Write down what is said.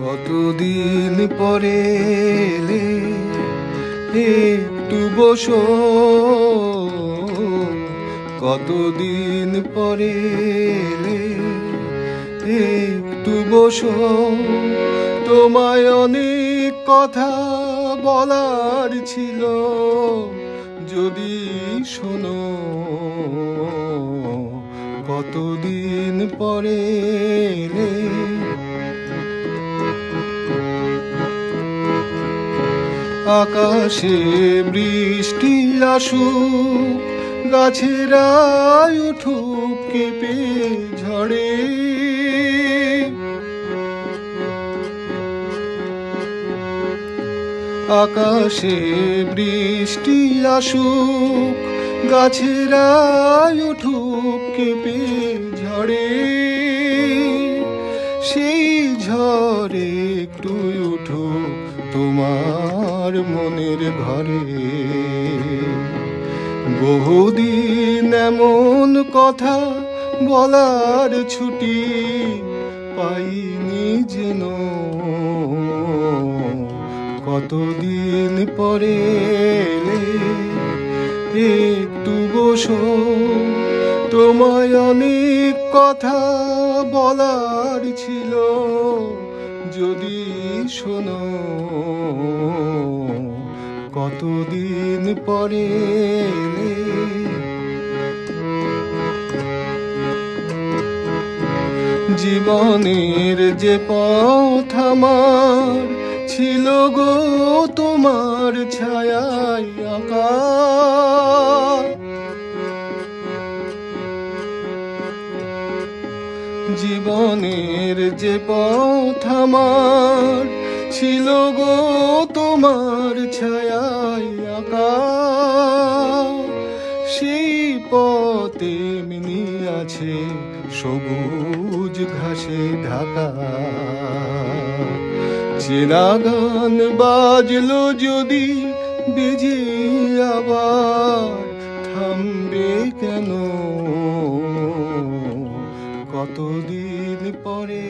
কতদিন পরে এলে, একটু বসো। কতদিন পরে এলে, একটু বসো। তোমায় অনেক কথা বলার ছিল, যদি শোনো। কতদিন পরে এলে, আকাশে বৃষ্টি আসুক, গাছেরা উঠুক কেঁপে ঝড়ে। আকাশে বৃষ্টি আসুক, গাছেরা উঠুক কেঁপে ঝড়ে। সেই ঝড়ে একটু উঠুক তোমার মনের ঘরে। বহুদিন এমন কথা বলার ছুটি পাইনি যেন। কতদিন পরে এলে, একটু বসো। তোমায় অনেক কথা বলার ছিল, যদি শোনো। কতদিন পরে এলে, জীবনের যে পথ আমার ছিল গো তোমার ছায়ায় আঁকা। জীবনের যে পথ আমার ছিল গো তোমার ছায়ায় আঁকা। সেই পথে এমনি আছে সবুজ ঘাসে ঢাকা। চেনা গান বাজলো যদি বেজে আবার থামবে কেন? কতদিন পরে